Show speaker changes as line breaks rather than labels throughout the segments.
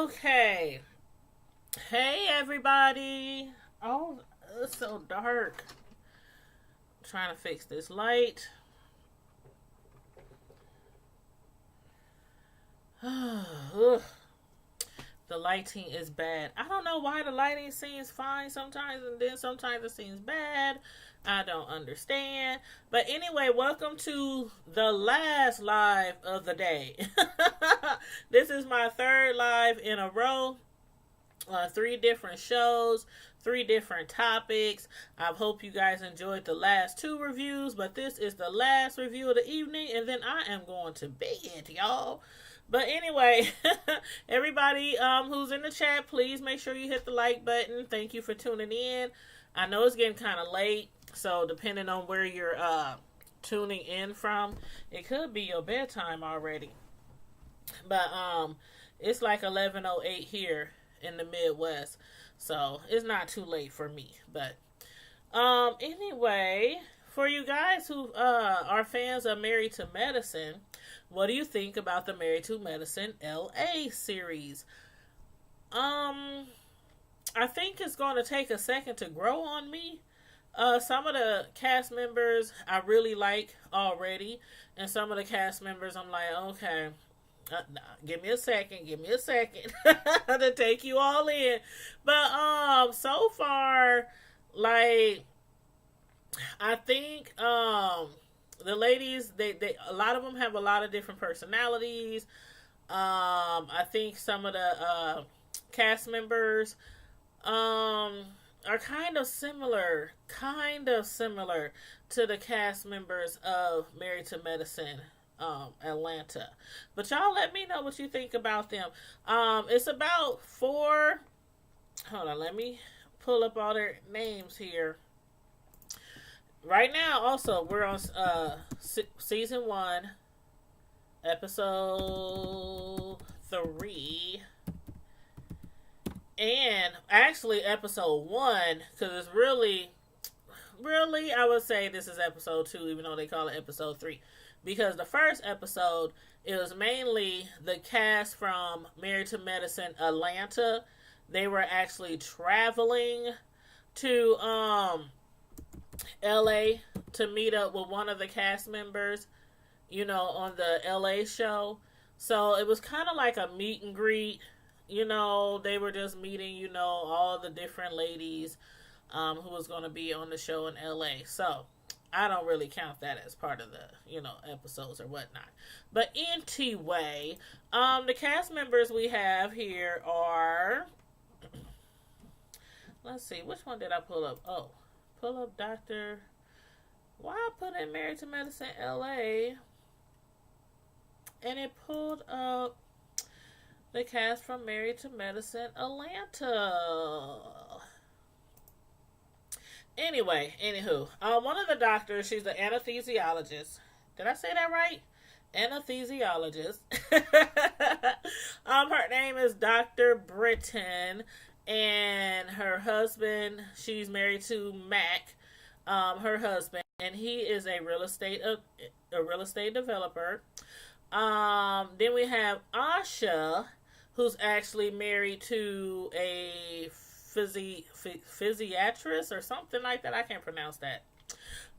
Okay. Hey, everybody. Oh, it's so dark. I'm trying to fix this light. Ugh. The lighting is bad. I don't know why the lighting seems fine sometimes and then sometimes it seems bad. I don't understand. But anyway, welcome to the last live of the day. This is my third live in a row. Three different shows, three different topics. I hope you guys enjoyed the last two reviews, but this is the last review of the evening, and then I am going to bed, y'all. But anyway, everybody who's in the chat, please make sure you hit the like button. Thank you for tuning in. I know it's getting kind of late, so depending on where you're tuning in from, it could be your bedtime already. But it's like 11:08 here in the Midwest, so it's not too late for me. But anyway, for you guys who are fans of Married to Medicine, what do you think about the Married to Medicine LA series? I think it's going to take a second to grow on me. Some of the cast members I really like already, and some of the cast members I'm like, okay, nah, give me a second to take you all in. But so far, like, I think the ladies, they a lot of them have a lot of different personalities. I think some of the cast members are kind of similar to the cast members of Married to Medicine Atlanta. But y'all let me know what you think about them. It's about four. Hold on, let me pull up all their names here. Right now, also we're on season 1, episode 3, and actually episode 1, because it's really I would say this is episode 2, even though they call it episode 3. Because the first episode, it was mainly the cast from Married to Medicine Atlanta. They were actually traveling to LA to meet up with one of the cast members, on the LA show. So it was kind of like a meet and greet. They were just meeting, all the different ladies who was going to be on the show in LA. So I don't really count that as part of the, episodes or whatnot. But anyway, the cast members we have here are, let's see, which one did I pull up? Oh, pull up Dr. Why I put in Married to Medicine LA, and it pulled up the cast from Married to Medicine Atlanta. Anyway, anywho, one of the doctors, she's an anesthesiologist. Did I say that right? Anesthesiologist. Her name is Dr. Britton, and her husband, she's married to Mac, her husband, and he is a real estate developer. Then we have Asha, who's actually married to a physiatrist or something like that. I can't pronounce that.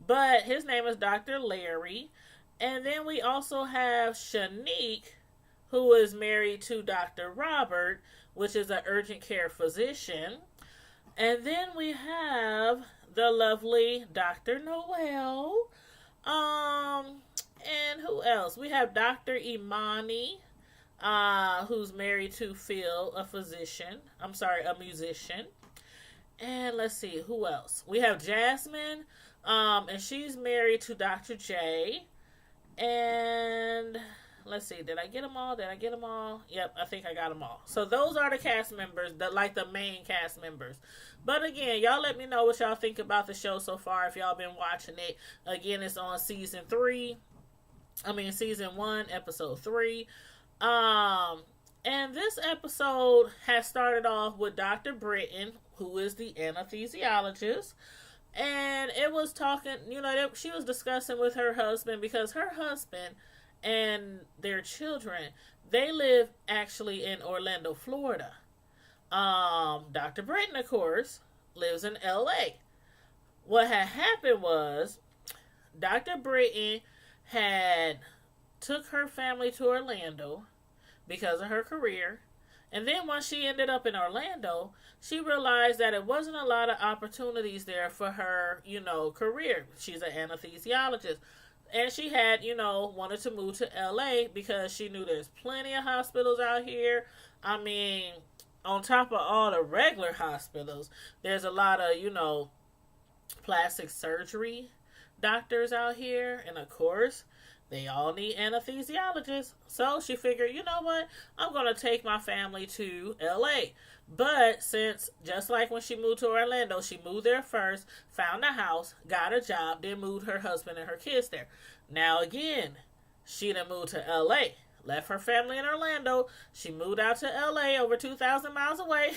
But his name is Dr. Larry. And then we also have Shanique, who is married to Dr. Robert, which is an urgent care physician. And then we have the lovely Dr. Noel. And who else? We have Dr. Imani, who's married to Phil, a musician. And let's see, who else? We have Jasmine, and she's married to Dr. J. And let's see, did I get them all? Yep, I think I got them all. So those are the cast members, the main cast members. But again, y'all let me know what y'all think about the show so far, if y'all been watching it. Again, it's on season 1, episode 3. And this episode has started off with Dr. Britton, who is the anesthesiologist. And it was talking, she was discussing with her husband, because her husband and their children, they live actually in Orlando, Florida. Dr. Britton, of course, lives in LA. What had happened was Dr. Britton had took her family to Orlando because of her career. And then once she ended up in Orlando, she realized that it wasn't a lot of opportunities there for her, career. She's an anesthesiologist. And she had, wanted to move to LA because she knew there's plenty of hospitals out here. I mean, on top of all the regular hospitals, there's a lot of, plastic surgery doctors out here. And of course, they all need anesthesiologists. So she figured, you know what? I'm going to take my family to LA. But since, just like when she moved to Orlando, she moved there first, found a house, got a job, then moved her husband and her kids there. Now again, she done moved to LA. Left her family in Orlando. She moved out to LA, over 2,000 miles away.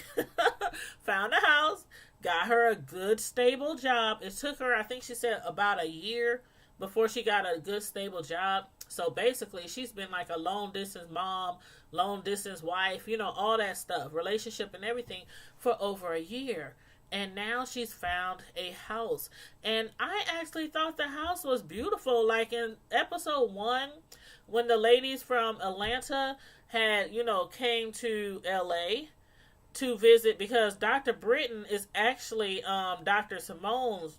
Found a house, got her a good, stable job. It took her, I think she said, about a year before she got a good, stable job. So basically, she's been like a long distance mom, long distance wife, all that stuff, relationship and everything for over a year. And now she's found a house. And I actually thought the house was beautiful. Like in episode 1, when the ladies from Atlanta had, came to LA to visit, because Dr. Britton is actually Dr. Simone's,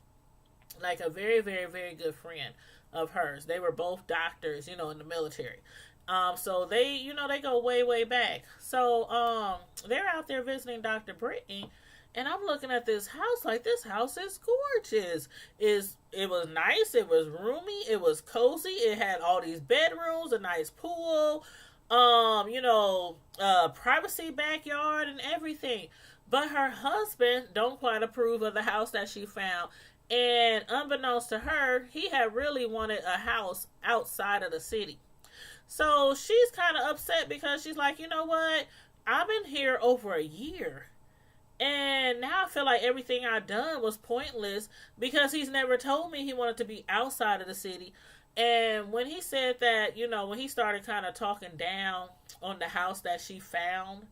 like, a very, very, very good friend of hers. They were both doctors, in the military. So they, they go way, way back. So they're out there visiting Dr. Britton, and I'm looking at this house like, this house is gorgeous. It was nice, it was roomy, it was cozy, it had all these bedrooms, a nice pool, privacy backyard and everything. But her husband don't quite approve of the house that she found. And unbeknownst to her, he had really wanted a house outside of the city. So she's kind of upset because she's like, you know what? I've been here over a year. And now I feel like everything I've done was pointless because he's never told me he wanted to be outside of the city. And when he said that, when he started kind of talking down on the house that she found,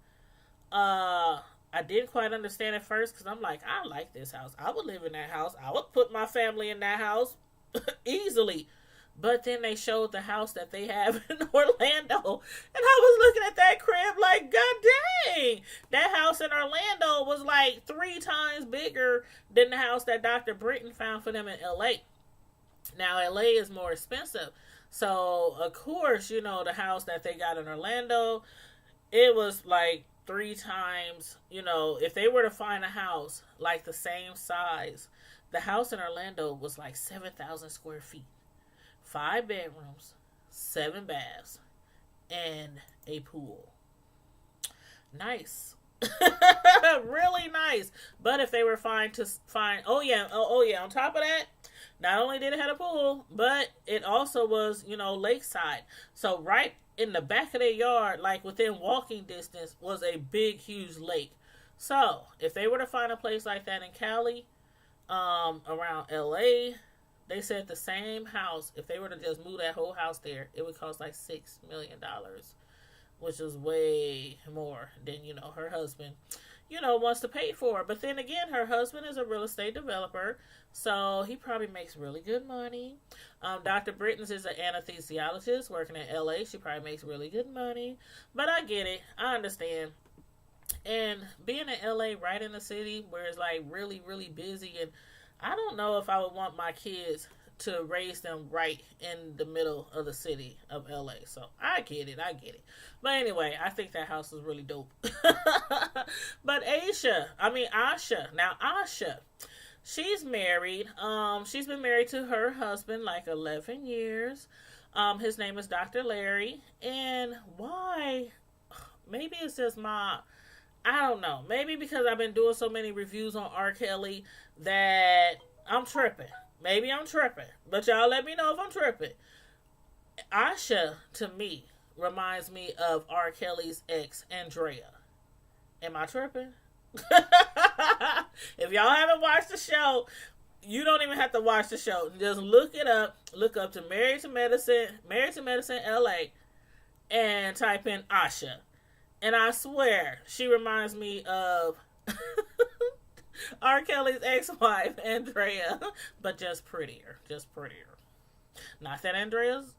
I didn't quite understand at first because I'm like, I like this house. I would live in that house. I would put my family in that house easily. But then they showed the house that they have in Orlando. And I was looking at that crib like, God dang. That house in Orlando was like 3 times bigger than the house that Dr. Britton found for them in LA. Now, LA is more expensive. So, of course, the house that they got in Orlando, it was like 3 times, if they were to find a house like the same size, the house in Orlando was like 7,000 square feet, 5 bedrooms, 7 baths, and a pool. Nice. Really nice. But if they were on top of that, not only did it have a pool, but it also was, lakeside. So right in the back of their yard, like within walking distance, was a big, huge lake. So if they were to find a place like that in Cali, around LA, they said the same house, if they were to just move that whole house there, it would cost like $6 million, which is way more than, her husband, wants to pay for. But then again, her husband is a real estate developer, so he probably makes really good money. Dr. Britton's is an anesthesiologist working in LA. She probably makes really good money. But I get it. I understand. And being in LA, right in the city, where it's like really, really busy, and I don't know if I would want my kids to raise them right in the middle of the city of LA. So I get it. But anyway, I think that house is really dope. But Asha, now Asha, she's married. She's been married to her husband like 11 years. His name is Dr. Larry. And why? Maybe it's just I don't know. Maybe because I've been doing so many reviews on R. Kelly that I'm tripping. Maybe I'm tripping. But y'all let me know if I'm tripping. Asha, to me, reminds me of R. Kelly's ex, Andrea. Am I tripping? If y'all haven't watched the show, You don't even have to watch the show. Just look it up. Look up to Married to Medicine LA, and type in Asha. And I swear, she reminds me of R. Kelly's ex-wife, Andrea, but just prettier. Just prettier. Not that Andrea's,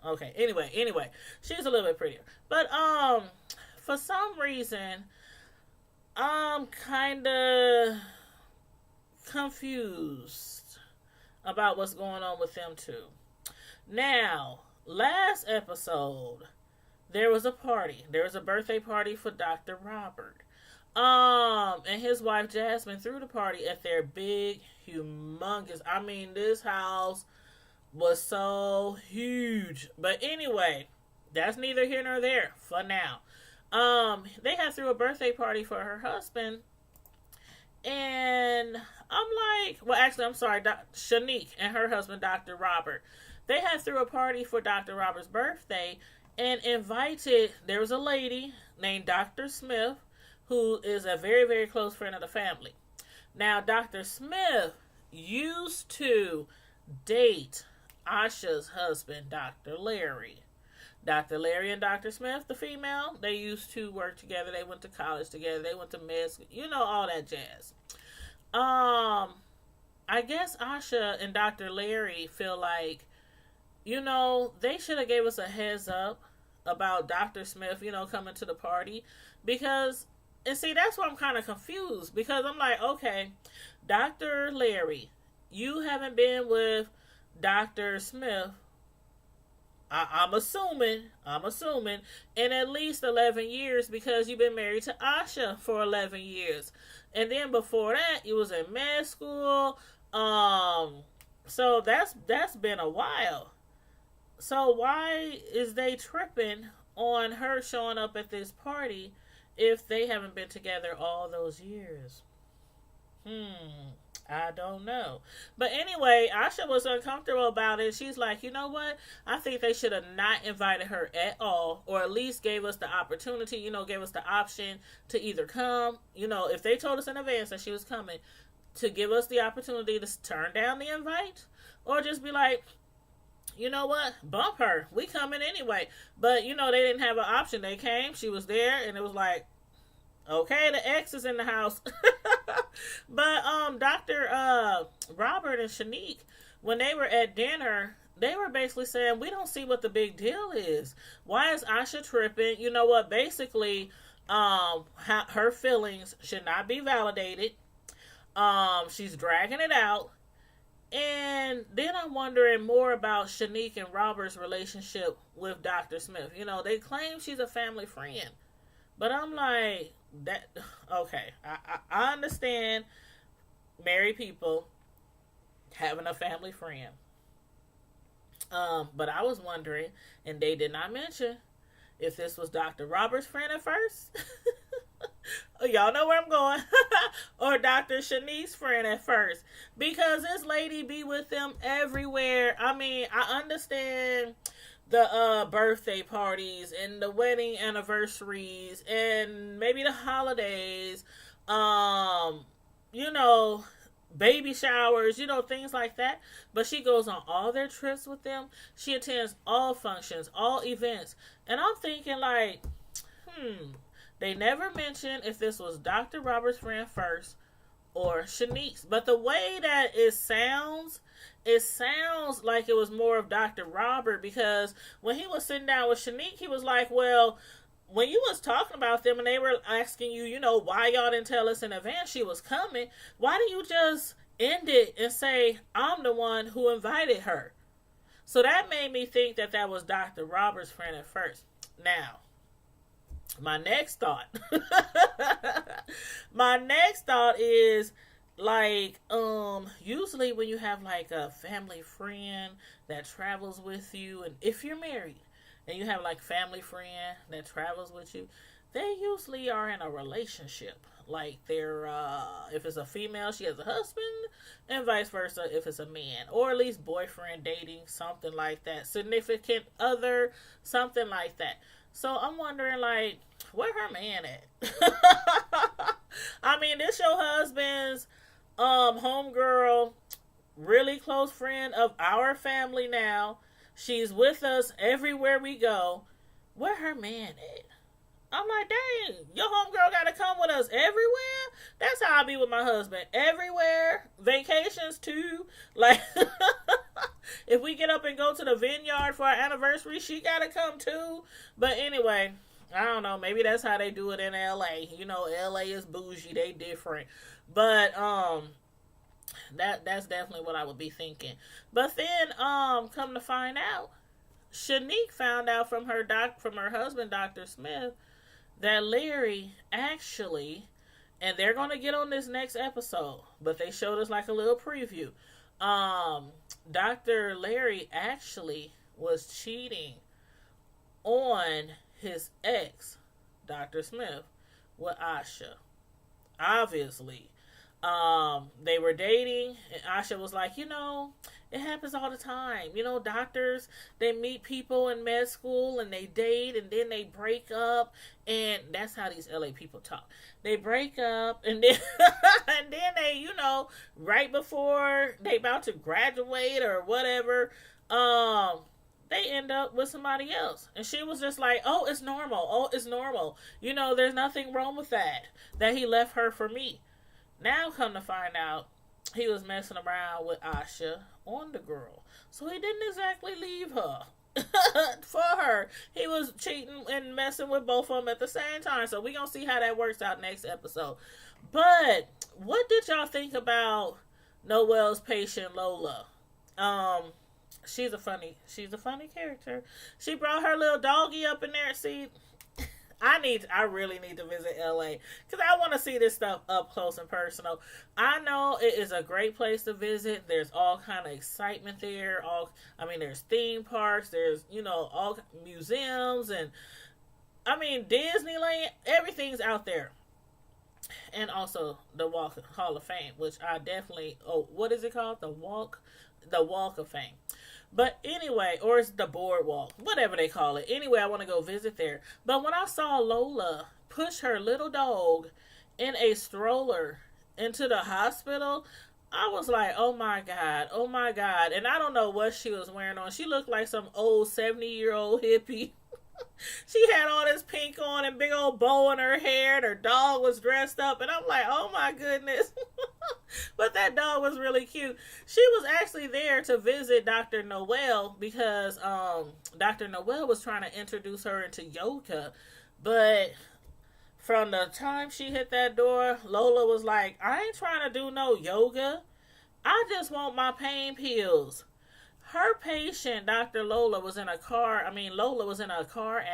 okay, anyway, she's a little bit prettier. But, for some reason, I'm kind of confused about what's going on with them two. Now, last episode, there was a party. There was a birthday party for Dr. Robert. And his wife Jasmine threw the party at their big, humongous. I mean, this house was so huge. But anyway, that's neither here nor there for now. They had threw a birthday party for her husband, and I'm like, well, actually, I'm sorry, Shanique and her husband, Dr. Robert. They had threw a party for Dr. Robert's birthday and invited. There was a lady named Dr. Smith, who is a very, very close friend of the family. Now, Dr. Smith used to date Asha's husband, Dr. Larry. Dr. Larry and Dr. Smith, the female, they used to work together. They went to college together. They went to med school. All that jazz. I guess Asha and Dr. Larry feel like, they should have gave us a heads up about Dr. Smith, coming to the party. Because, and see, that's why I'm kind of confused. Because I'm like, okay, Dr. Larry, you haven't been with Dr. Smith, I'm assuming, in at least 11 years, because you've been married to Asha for 11 years. And then before that, you was in med school. So that's been a while. So why is they tripping on her showing up at this party if they haven't been together all those years? I don't know. But anyway, Asha was uncomfortable about it. She's like, you know what? I think they should have not invited her at all, or at least gave us the opportunity, gave us the option to either come, if they told us in advance that she was coming, to give us the opportunity to turn down the invite, or just be like, you know what? Bump her. We coming anyway. But, they didn't have an option. They came. She was there, and it was like, okay, the ex is in the house. But Dr. Robert and Shanique, when they were at dinner, they were basically saying, we don't see what the big deal is. Why is Asha tripping? You know what? Basically, her feelings should not be validated. She's dragging it out. And then I'm wondering more about Shanique and Robert's relationship with Dr. Smith. They claim she's a family friend. But I'm like, okay, I understand married people having a family friend. But I was wondering, and they did not mention, if this was Dr. Robert's friend at first. Y'all know where I'm going. Or Dr. Shanique's friend at first. Because this lady be with them everywhere. I mean, I understand the birthday parties and the wedding anniversaries and maybe the holidays, baby showers, things like that. But she goes on all their trips with them. She attends all functions, all events. And I'm thinking like, they never mentioned if this was Dr. Robert's friend first or Shanique's. But the way that it sounds like it was more of Dr. Robert, because when he was sitting down with Shanique, he was like, well, when you was talking about them and they were asking you, why y'all didn't tell us in advance she was coming, why didn't you just end it and say, I'm the one who invited her? So that made me think that was Dr. Robert's friend at first. Now, my next thought is, like, usually when you have like a family friend that travels with you, and if you're married and you have like family friend that travels with you, they usually are in a relationship. Like they're, if it's a female, she has a husband, and vice versa if it's a man, or at least boyfriend, dating, something like that, significant other, something like that. So I'm wondering, like, where her man at? I mean, this your husband's homegirl, really close friend of our family now. She's with us everywhere we go. Where her man at? I'm like, dang, your homegirl got to come with us everywhere? That's how I be with my husband. Everywhere. Vacations, too. Like, if we get up and go to the vineyard for our anniversary, she got to come, too. But anyway, I don't know. Maybe that's how they do it in L.A. You know, L.A. is bougie. They different. But, that's definitely what I would be thinking. But then, come to find out, Shanique found out from her husband, Dr. Smith, that Larry actually, and they're going to get on this next episode, but they showed us like a little preview. Dr. Larry actually was cheating on his ex, Dr. Smith, with Asha. Obviously. They were dating, and Asha was like, it happens all the time. Doctors, they meet people in med school and they date and then they break up, and that's how these LA people talk. They break up and then and then they, right before they about to graduate or whatever, they end up with somebody else. And she was just like, oh, it's normal. Oh, it's normal. There's nothing wrong with that he left her for me. Now come to find out, he was messing around with Asha on the girl. So he didn't exactly leave her for her. He was cheating and messing with both of them at the same time. So we're going to see how that works out next episode. But what did y'all think about Noelle's patient, Lola? She's a funny character. She brought her little doggy up in there. See, I really need to visit LA because I want to see this stuff up close and personal. I know it is a great place to visit. There's all kind of excitement there. There's theme parks. There's, all museums and, Disneyland. Everything's out there. And also the Hall of Fame, which I definitely, what is it called? The Walk of Fame. But anyway, or it's the boardwalk, whatever they call it. Anyway, I want to go visit there. But when I saw Lola push her little dog in a stroller into the hospital, I was like, oh my God. And I don't know what she was wearing on. She looked like some old 70-year-old hippie. She had all this pink on and big old bow in her hair, and her dog was dressed up, and I'm like, oh my goodness. But that dog was really cute. She was actually there to visit Dr. Noelle because Dr. Noelle was trying to introduce her into yoga, but from the time she hit that door, Lola was like, I ain't trying to do no yoga. I just want my pain pills. Her patient, Dr. Lola, was in a car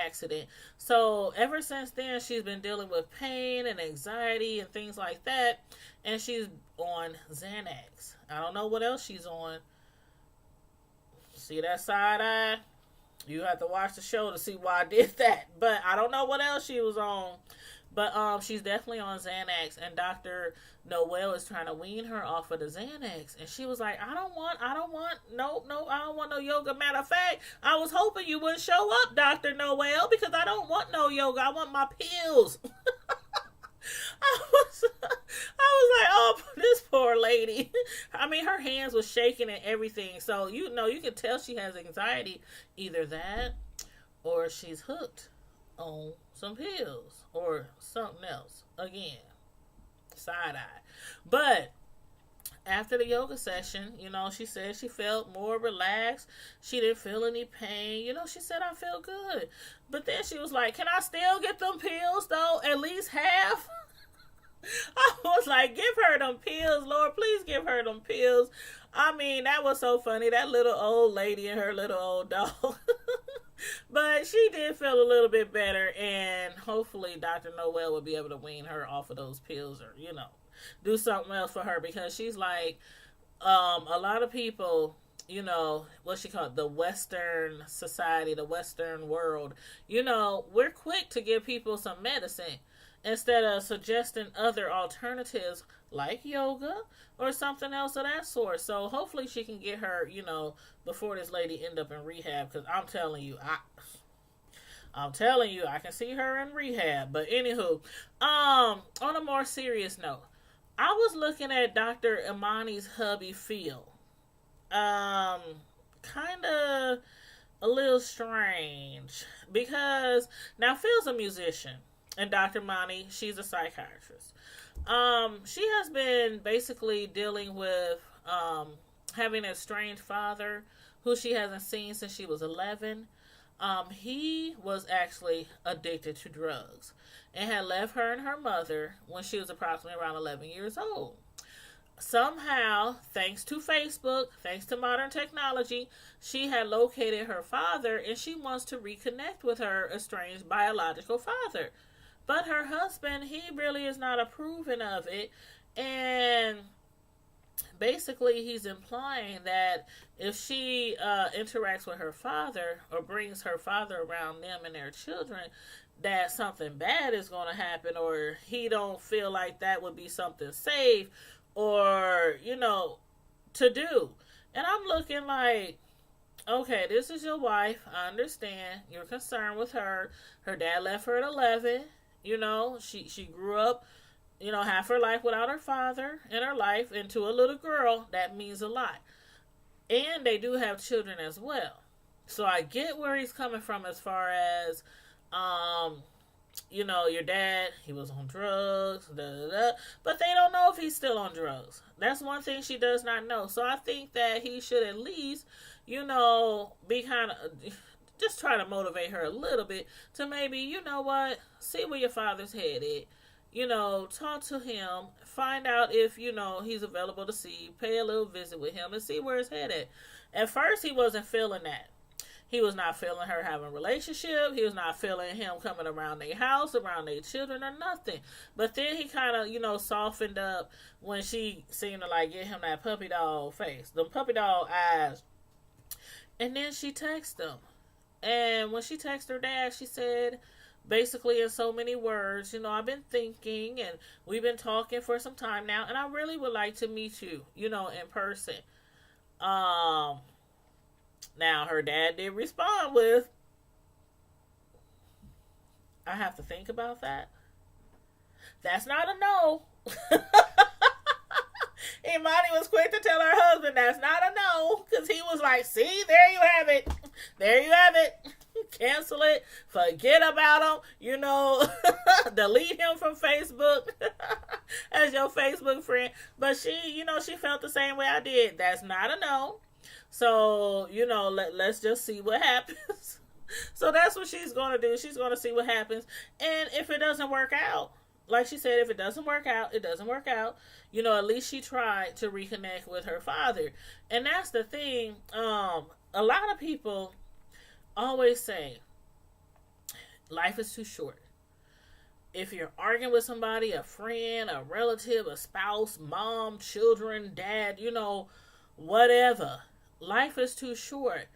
accident. So ever since then, she's been dealing with pain and anxiety and things like that. And she's on Xanax. I don't know what else she's on. See that side eye? You have to watch the show to see why I did that. But I don't know what else she was on. But she's definitely on Xanax, and Dr. Noelle is trying to wean her off of the Xanax. And she was like, I don't want no yoga. Matter of fact, I was hoping you wouldn't show up, Dr. Noelle, because I don't want no yoga. I want my pills. I was like, oh, this poor lady. Her hands was shaking and everything. So, you can tell she has anxiety. Either that or she's hooked on some pills or something else. Again, side eye. But after the yoga session, she said she felt more relaxed. She didn't feel any pain. She said, I feel good. But then she was like, can I still get them pills though? At least half? I was like, give her them pills, Lord. Please give her them pills. That was so funny. That little old lady and her little old dog. But she did feel a little bit better, and hopefully Dr. Noelle will be able to wean her off of those pills or, do something else for her, because she's like, a lot of people, what she called the Western society, the Western world, we're quick to give people some medicine instead of suggesting other alternatives like yoga or something else of that sort. So hopefully she can get her, before this lady end up in rehab, because I'm telling you, I can see her in rehab. But anywho, on a more serious note, I was looking at Dr. Imani's hubby, Phil. kind of a little strange because now Phil's a musician and Dr. Monty, she's a psychiatrist. She has been basically dealing with having a estranged father who she hasn't seen since she was 11. He was actually addicted to drugs and had left her and her mother when she was approximately around 11 years old. Somehow, thanks to Facebook, thanks to modern technology, she had located her father and she wants to reconnect with her estranged biological father. But her husband, he really is not approving of it. And basically, he's implying that if she interacts with her father or brings her father around them and their children, that something bad is going to happen, or he don't feel like that would be something safe or, to do. And I'm looking like, okay, this is your wife. I understand. You're concerned with her. Her dad left her at 11. She grew up, half her life without her father in her life, and to a little girl, that means a lot. And they do have children as well. So I get where he's coming from as far as, your dad, he was on drugs, but they don't know if he's still on drugs. That's one thing she does not know. So I think that he should at least, be kind of, just try to motivate her a little bit to maybe, see where your father's headed. Talk to him, find out if, he's available to see, pay a little visit with him and see where his head at first, he wasn't feeling that. He was not feeling her having a relationship. He was not feeling him coming around their house, around their children or nothing. But then he kind of, softened up when she seemed to like get him that puppy dog face, the puppy dog eyes. And then she texted him. And when she texted her dad, she said, basically in so many words, I've been thinking and we've been talking for some time now, and I really would like to meet you, in person. Now her dad did respond with, I have to think about that. That's not a no. Imani was quick to tell her husband that's not a no, because he was like, see, there you have it. There you have it. Cancel it. Forget about him. Delete him from Facebook as your Facebook friend. But she, she felt the same way I did. That's not a no. So, let's just see what happens. So that's what she's going to do. She's going to see what happens. And if it doesn't work out, like she said, if it doesn't work out, it doesn't work out. At least she tried to reconnect with her father. And that's the thing. A lot of people always say, life is too short. If you're arguing with somebody, a friend, a relative, a spouse, mom, children, dad, whatever, life is too short.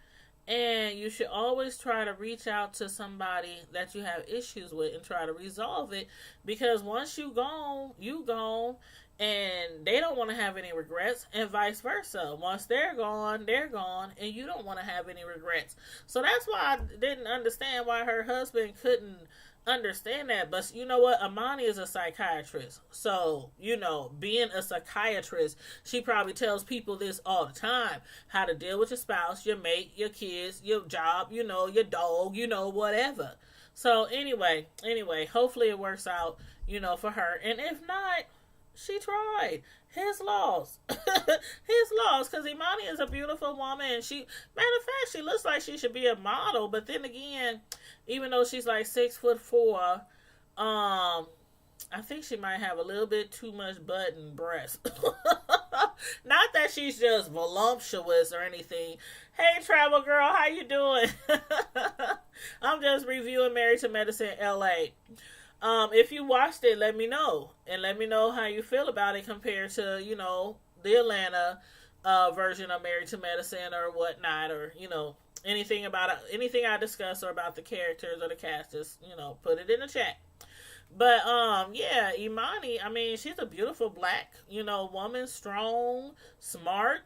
And you should always try to reach out to somebody that you have issues with and try to resolve it. Because once you gone, you gone. And they don't want to have any regrets, and vice versa. Once they're gone, and you don't want to have any regrets. So that's why I didn't understand why her husband couldn't understand that. But you know what? Imani is a psychiatrist. So, being a psychiatrist, she probably tells people this all the time. How to deal with your spouse, your mate, your kids, your job, your dog, whatever. So anyway, hopefully it works out, for her. And if not, she tried. His loss. His loss. Because Imani is a beautiful woman. And matter of fact, she looks like she should be a model. But then again, even though she's like 6'4", I think she might have a little bit too much butt and breast. Not that she's just voluptuous or anything. Hey, travel girl, how you doing? I'm just reviewing Married to Medicine LA. If you watched it, let me know. And let me know how you feel about it compared to, the Atlanta version of Married to Medicine or whatnot. Or, anything about it, anything I discuss or about the characters or the cast, just, put it in the chat. But, yeah, Imani, I mean, she's a beautiful black, woman, strong, smart.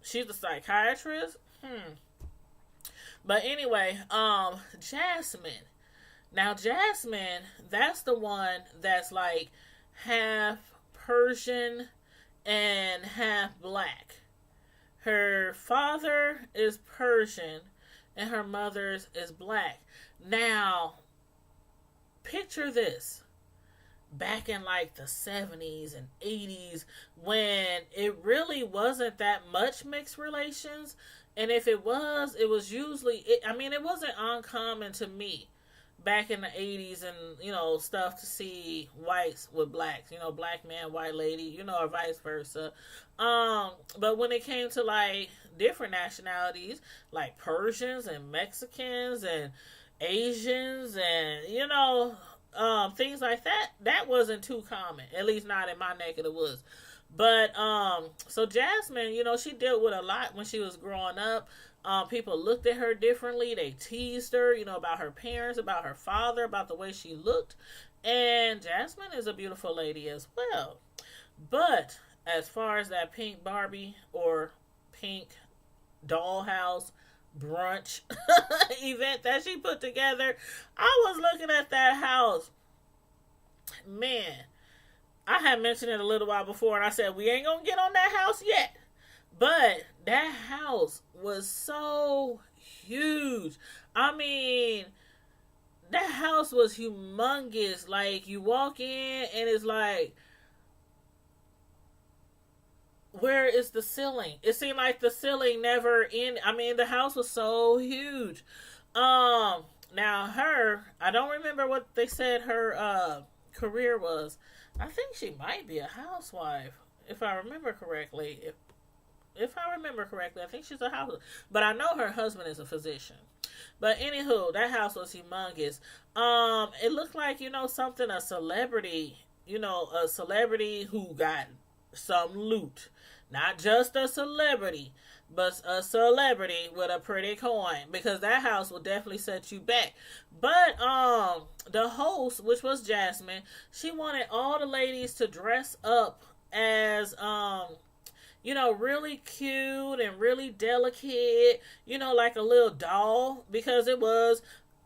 She's a psychiatrist. But anyway, Jasmine. Now, Jasmine, that's the one that's like half Persian and half black. Her father is Persian and her mother's is black. Now, picture this. Back in like the 70s and 80s, when it really wasn't that much mixed relations. And if it was usually, it wasn't uncommon to me back in the 80s and, stuff to see whites with blacks, black man, white lady, or vice versa. But when it came to like different nationalities, like Persians and Mexicans and Asians and, things like that, that wasn't too common, at least not in my neck of the woods. But, so Jasmine, she dealt with a lot when she was growing up. People looked at her differently. They teased her, about her parents, about her father, about the way she looked. And Jasmine is a beautiful lady as well. But as far as that pink Barbie or pink Dollhouse brunch event that she put together, I was looking at that house. Man, I had mentioned it a little while before, and I said, we ain't gonna get on that house yet. But that house was so huge. I mean, that house was humongous. Like, you walk in, and it's like, where is the ceiling? It seemed like the ceiling never ended. I mean, the house was so huge. Now I don't remember what they said her career was. I think she might be a housewife, if I remember correctly. If I remember correctly, I think she's a housewife. But I know her husband is a physician. But anywho, that house was humongous. It looked like, something a celebrity, a celebrity who got some loot. Not just a celebrity, but a celebrity with a pretty coin, because that house will definitely set you back. But the host, which was Jasmine, she wanted all the ladies to dress up as really cute and really delicate, like a little doll, because it was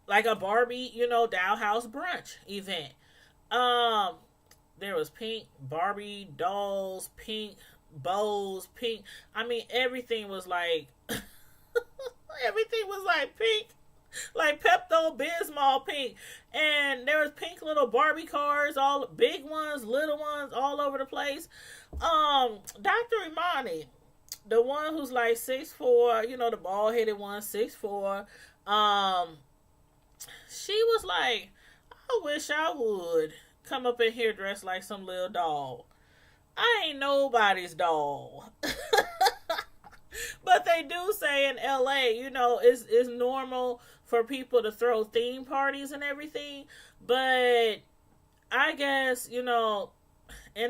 like a Barbie, Dollhouse brunch event. There was pink Barbie dolls, pink bows, pink. Everything was like, everything was like pink, like Pepto-Bismol pink. And there was pink little Barbie cars, all big ones, little ones, all over the place. Dr. Imani, the one who's like 6'4", the bald-headed one, 6'4", she was like, I wish I would come up in here dressed like some little doll. I ain't nobody's doll. But they do say in LA, it's normal for people to throw theme parties and everything. But I guess, in a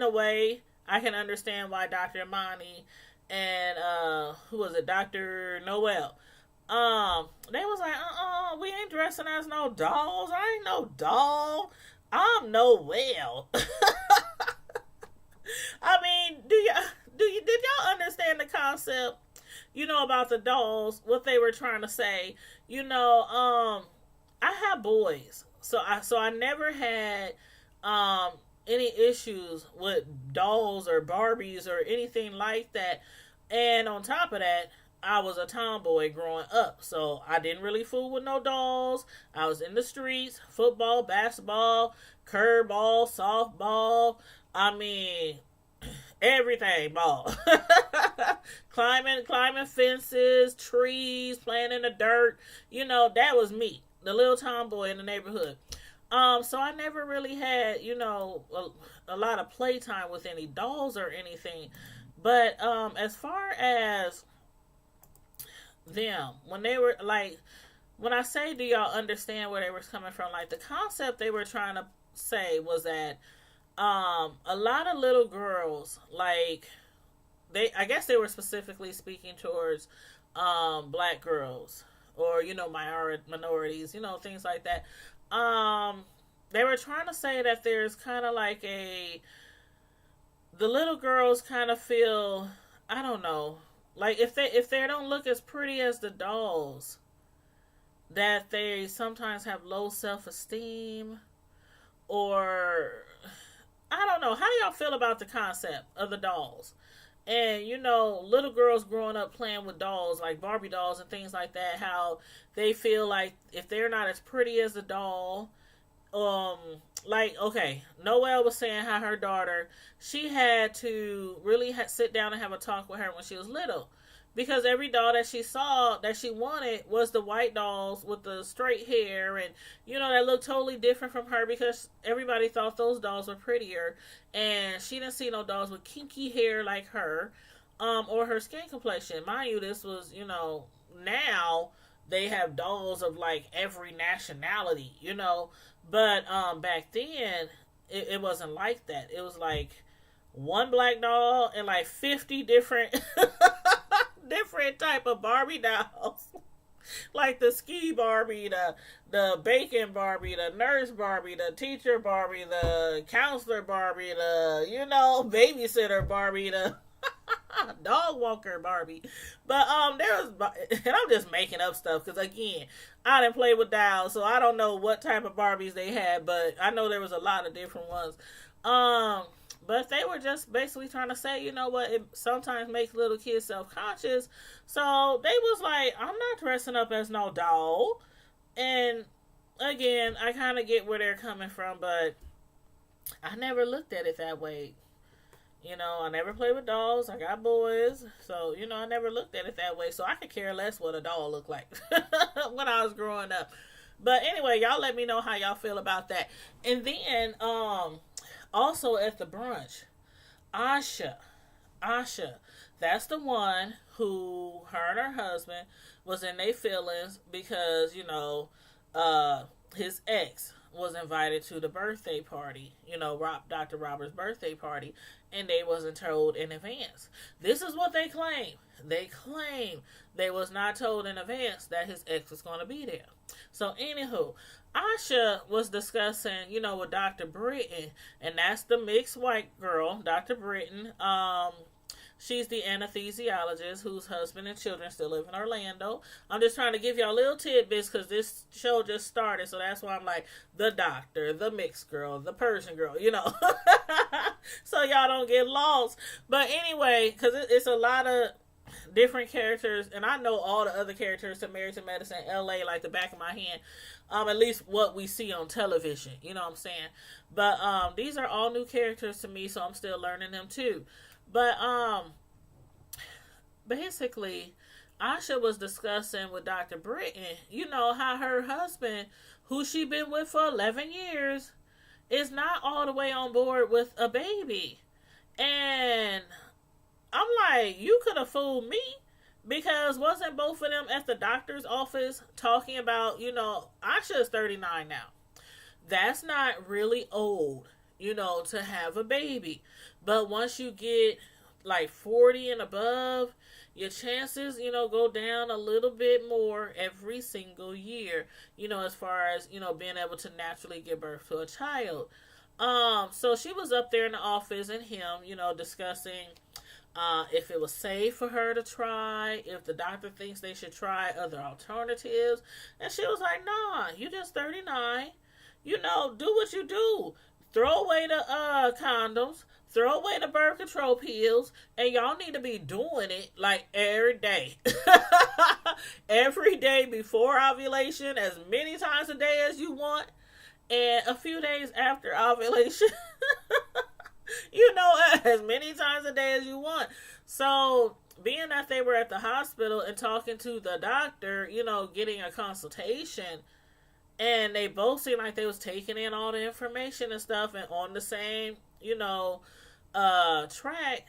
way, I can understand why Dr. Imani and, who was it, Dr. Noel, they was like, we ain't dressing as no dolls. I ain't no doll. I'm Noel. Did y'all understand the concept, about the dolls, what they were trying to say? I have boys, so I never had, any issues with dolls or Barbies or anything like that. And on top of that, I was a tomboy growing up, so I didn't really fool with no dolls. I was in the streets, football, basketball, curveball, softball. Everything ball. climbing fences, trees, playing in the dirt. That was me, the little tomboy in the neighborhood. So I never really had, a lot of playtime with any dolls or anything. But as far as them, when they were like, when I say, do y'all understand where they were coming from? Like, the concept they were trying to say was that a lot of little girls, like, I guess they were specifically speaking towards black girls or, minorities, things like that. They were trying to say that there's kind of like the little girls kind of feel, I don't know, like if they don't look as pretty as the dolls, that they sometimes have low self-esteem, or I don't know. How do y'all feel about the concept of the dolls? And little girls growing up playing with dolls, like Barbie dolls and things like that, how they feel like if they're not as pretty as the doll, um like, okay, Noelle was saying how her daughter, she had to really sit down and have a talk with her when she was little, because every doll that she saw that she wanted was the white dolls with the straight hair, and that looked totally different from her, because everybody thought those dolls were prettier, and she didn't see no dolls with kinky hair like her, or her skin complexion. Mind you, this was, now they have dolls of like every nationality, but back then it wasn't like that. It was like one black doll and like 50 different different type of Barbie dolls. Like the ski Barbie, the bacon Barbie, the nurse Barbie, the teacher Barbie, the counselor Barbie, the babysitter Barbie, the dog walker Barbie. But there was, and I'm just making up stuff because, again, I didn't play with dolls, so I don't know what type of Barbies they had, but I know there was a lot of different ones. But they were just basically trying to say, it sometimes makes little kids self-conscious. So they was like, I'm not dressing up as no doll. And again, I kind of get where they're coming from, but I never looked at it that way. I never played with dolls. I got boys. So, I never looked at it that way. So I could care less what a doll looked like when I was growing up. But anyway, y'all let me know how y'all feel about that. And then, also at the brunch, Asha, that's the one who, her and her husband, was in their feelings because, his ex was invited to the birthday party, Dr. Robert's birthday party, and they wasn't told in advance. This is what they claim. They claim they was not told in advance that his ex was going to be there. So, anywho, Asha was discussing, with Dr. Britton, and that's the mixed white girl, Dr. Britton. She's the anesthesiologist whose husband and children still live in Orlando. I'm just trying to give y'all little tidbits because this show just started, so that's why I'm like, the doctor, the mixed girl, the Persian girl, so y'all don't get lost. But anyway, because it's a lot of different characters, and I know all the other characters to Married to Medicine LA like the back of my hand. At least what we see on television, you know what I'm saying? But these are all new characters to me, so I'm still learning them too. But basically, Asha was discussing with Dr. Britton, how her husband, who she been with for 11 years, is not all the way on board with a baby. And I'm like, you could have fooled me, because wasn't both of them at the doctor's office talking about, Asha's 39 now. That's not really old, to have a baby. But once you get like 40 and above, your chances, go down a little bit more every single year, as far as, being able to naturally give birth to a child. So she was up there in the office and him, discussing if it was safe for her to try, if the doctor thinks they should try other alternatives. And she was like, nah, you just 39. Do what you do. Throw away the condoms. Throw away the birth control pills. And y'all need to be doing it like every day. Every day before ovulation, as many times a day as you want. And a few days after ovulation, as many times a day as you want. So, being that they were at the hospital and talking to the doctor, getting a consultation, and they both seemed like they was taking in all the information and stuff and on the same, track.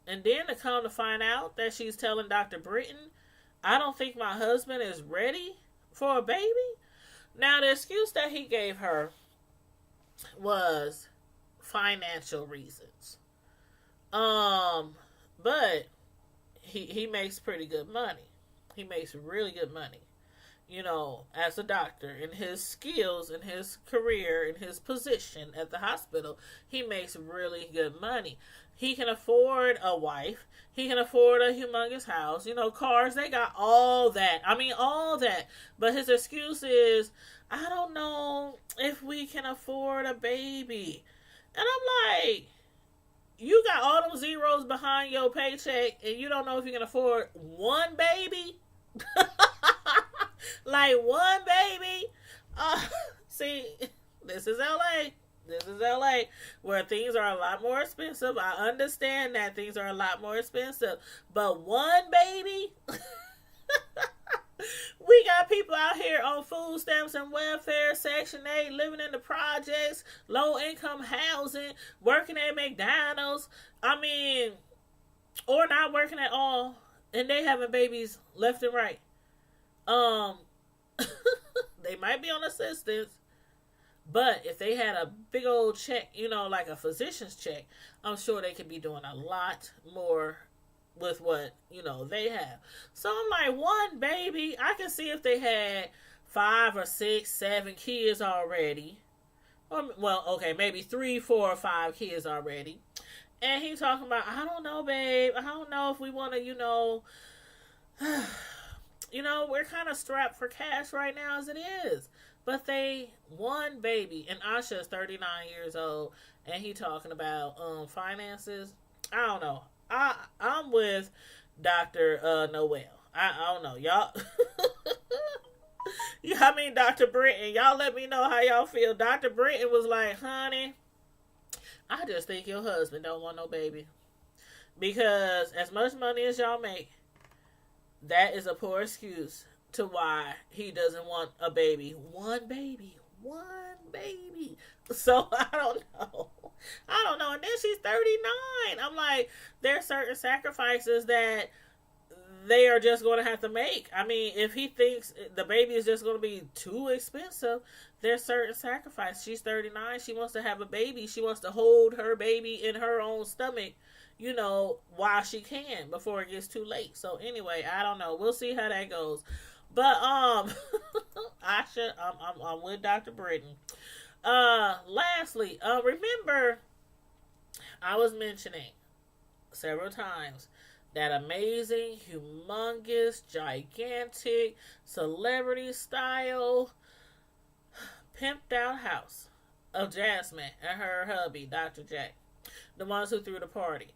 And then to come to find out that she's telling Dr. Britton, I don't think my husband is ready for a baby. Now, the excuse that he gave her was financial reasons. But he makes pretty good money. He makes really good money. As a doctor, in his skills, in his career, in his position at the hospital, he makes really good money. He can afford a wife. He can afford a humongous house. Cars, they got all that. I mean, all that. But his excuse is, I don't know if we can afford a baby. And I'm like, You got all them zeros behind your paycheck, and you don't know if you can afford one baby. Like one baby. Uh, See, this is LA. This is LA, where things are a lot more expensive. I understand that things are a lot more expensive, but one baby. We got people out here on food stamps and welfare, Section 8, living in the projects, low income housing, working at McDonald's. I mean, or not working at all, and they having babies left and right. Um, they might be on assistance, but if they had a big old check, like a physician's check, I'm sure they could be doing a lot more with what, they have. So I'm like, one baby, I can see if they had 5 or 6, 7 kids already. Or, well, okay, maybe 3, 4, or 5 kids already. And he talking about, I don't know, babe. I don't know if we want to, we're kind of strapped for cash right now as it is. But they, one baby, and Asha is 39 years old, and he talking about finances. I don't know. I'm with Dr. Noel. I don't know. Y'all. I mean, Dr. Britton. Y'all let me know how y'all feel. Dr. Britton was like, honey, I just think your husband don't want no baby. Because as much money as y'all make, that is a poor excuse to why he doesn't want a baby. One baby. One baby. So I don't know. And then she's 39. I'm like, there's certain sacrifices that they are just going to have to make. I mean, if he thinks the baby is just going to be too expensive, there's certain sacrifice. She's 39. She wants to have a baby. She wants to hold her baby in her own stomach, while she can before it gets too late. So anyway, I don't know. We'll see how that goes. But I'm with Dr. Britton. Lastly, remember I was mentioning several times that amazing, humongous, gigantic, celebrity style, pimped out house of Jasmine and her hubby, Dr. Jack, the ones who threw the party.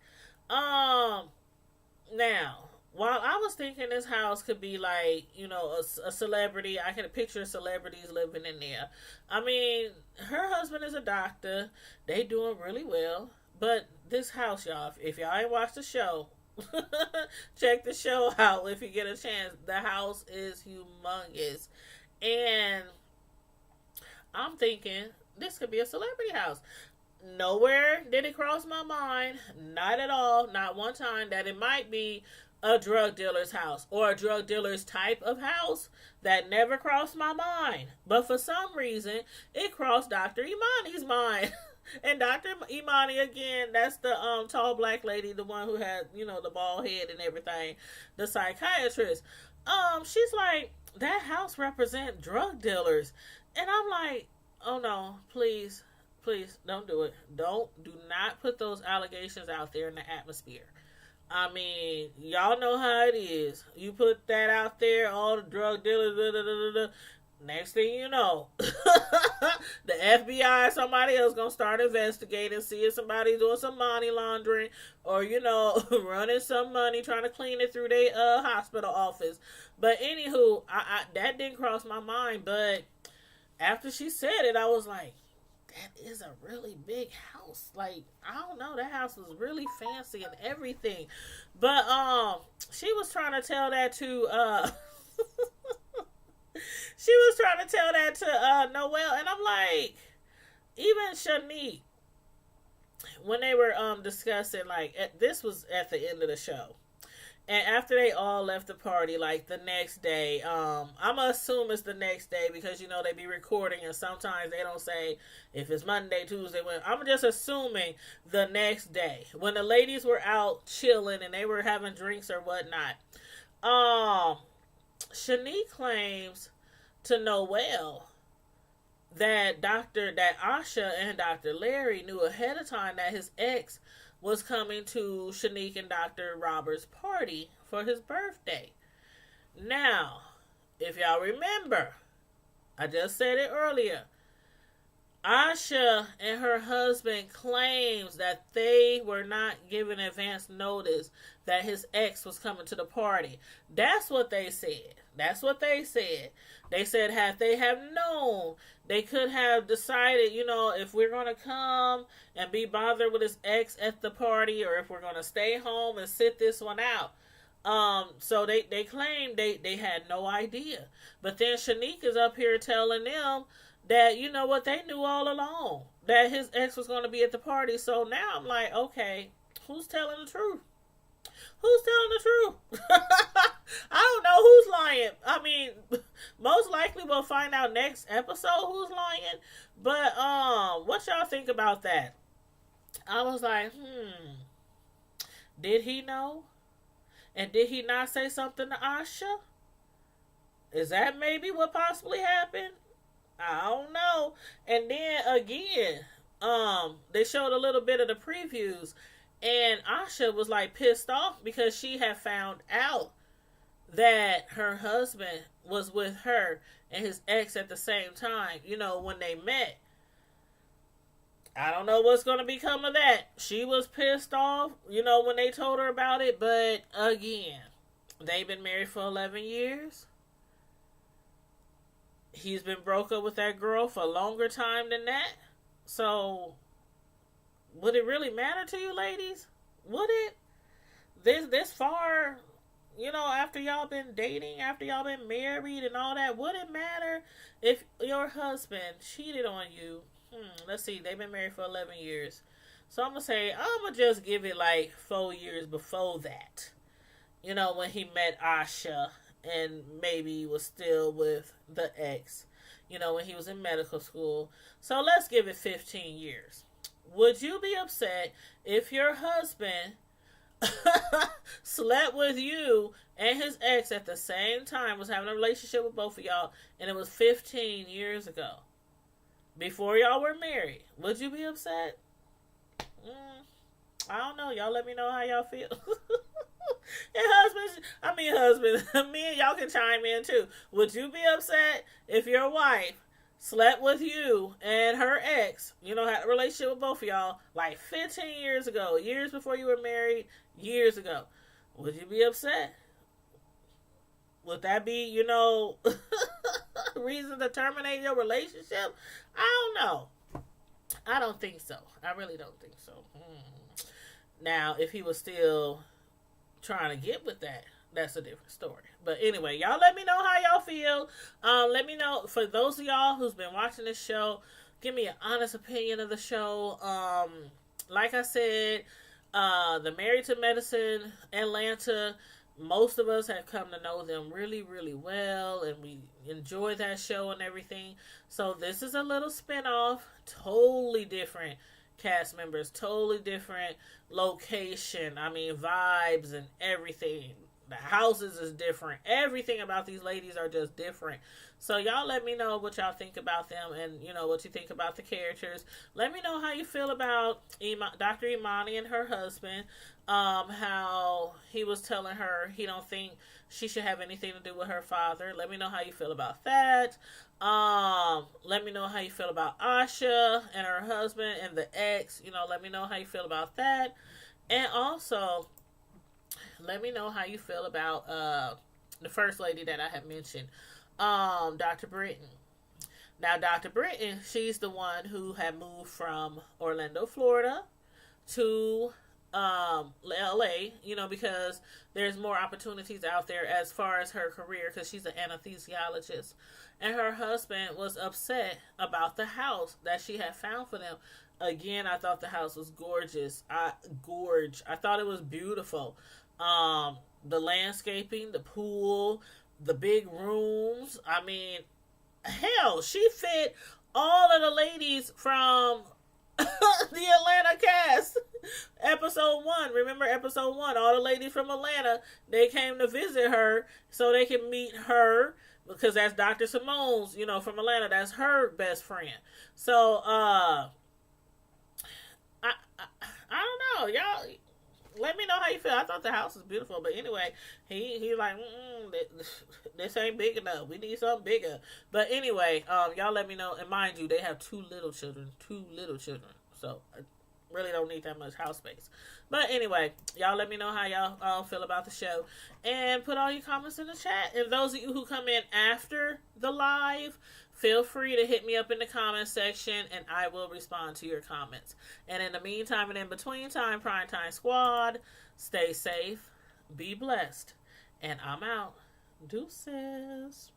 Now, while I was thinking this house could be like, a celebrity, I can picture celebrities living in there. I mean, her husband is a doctor. They doing really well. But this house, y'all, if y'all ain't watched the show, check the show out if you get a chance. The house is humongous. And I'm thinking this could be a celebrity house. Nowhere did it cross my mind, not at all, not one time, that it might be a drug dealer's house or a drug dealer's type of house. That never crossed my mind. But for some reason, it crossed Dr. Imani's mind. And Dr. Imani, again, that's the tall black lady, the one who had, the bald head and everything, the psychiatrist. She's like, that house represent drug dealers. And I'm like, oh no, please, don't do it. Do not put those allegations out there in the atmosphere. I mean, y'all know how it is. You put that out there, all the drug dealers, next thing you know, the FBI, somebody else gonna start investigating, see if somebody's doing some money laundering or, running some money, trying to clean it through their hospital office. But anywho, I that didn't cross my mind. But after she said it, I was like, that is a really big house. Like, I don't know, that house was really fancy and everything. But she was trying to tell that to Noel, and I'm like, even Shanique, when they were discussing, like, this was at the end of the show. And after they all left the party, like the next day, I'm going to assume it's the next day because, they be recording and sometimes they don't say if it's Monday, Tuesday. I'm just assuming the next day when the ladies were out chilling and they were having drinks or whatnot. Shanique claims to Noel that Asha and Dr. Larry knew ahead of time that his ex was coming to Shanique and Dr. Roberts' party for his birthday. Now, if y'all remember, I just said it earlier, Asha and her husband claims that they were not given advance notice that his ex was coming to the party. That's what they said. That's what they said. They said had they have known, they could have decided, if we're going to come and be bothered with his ex at the party, or if we're going to stay home and sit this one out. So they claim they had no idea. But then Shanique is up here telling them that, they knew all along that his ex was going to be at the party. So now I'm like, okay, who's telling the truth? Who's telling the truth? I don't know who's lying. I mean, most likely we'll find out next episode who's lying. But what y'all think about that? I was like, did he know? And did he not say something to Asha? Is that maybe what possibly happened? I don't know. And then again, they showed a little bit of the previews, and Asha was like pissed off because she had found out that her husband was with her and his ex at the same time, when they met. I don't know what's going to become of that. She was pissed off, when they told her about it. But again, they've been married for 11 years. He's been broke up with that girl for a longer time than that. So, would it really matter to you, ladies? Would it? This far, after y'all been dating, after y'all been married and all that, would it matter if your husband cheated on you? Let's see, they've been married for 11 years. So I'm going to just give it like 4 years before that. When he met Asha and maybe was still with the ex, when he was in medical school. So let's give it 15 years. Would you be upset if your husband slept with you and his ex at the same time, was having a relationship with both of y'all, and it was 15 years ago? Before y'all were married, would you be upset? I don't know. Y'all let me know how y'all feel. And husbands, me and y'all can chime in too. Would you be upset if your wife slept with you and her ex, had a relationship with both of y'all like 15 years ago, years before you were married, years ago? Would you be upset? Would that be, reason to terminate your relationship? I don't know. I don't think so. I really don't think so. Now, if he was still trying to get with that, that's a different story. But anyway, y'all let me know how y'all feel. Let me know, for those of y'all who's been watching this show, give me an honest opinion of the show. Like I said, the Married to Medicine Atlanta, most of us have come to know them really, really well, and we enjoy that show and everything. So this is a little spinoff, totally different cast members, totally different location. Vibes and everything. The houses is different. Everything about these ladies are just different. So y'all let me know what y'all think about them, and what you think about the characters. Let me know how you feel about Dr. Imani and her husband. How he was telling her he don't think she should have anything to do with her father. Let me know how you feel about that. Let me know how you feel about Asha and her husband and the ex. Let me know how you feel about that. And also, let me know how you feel about the first lady that I have mentioned, Dr. Britton. Now, Dr. Britton, she's the one who had moved from Orlando, Florida to LA, because there's more opportunities out there as far as her career, because she's an anesthesiologist. And her husband was upset about the house that she had found for them. Again, I thought the house was gorgeous. I thought it was beautiful. The landscaping, the pool, the big rooms. Hell, she fit all of the ladies from the Atlanta cast. Episode 1. Remember episode 1? All the ladies from Atlanta, they came to visit her so they can meet her, because that's Dr. Simone's, from Atlanta. That's her best friend. So, I don't know. Y'all, let me know how you feel. I thought the house was beautiful, but anyway, he like, this ain't big enough. We need something bigger. But anyway, y'all let me know. And mind you, they have two little children, so I really don't need that much house space. But anyway, y'all let me know how y'all feel about the show, and put all your comments in the chat. And those of you who come in after the live, feel free to hit me up in the comment section, and I will respond to your comments. And in the meantime and in between time, Primetime Squad, stay safe, be blessed, and I'm out. Deuces.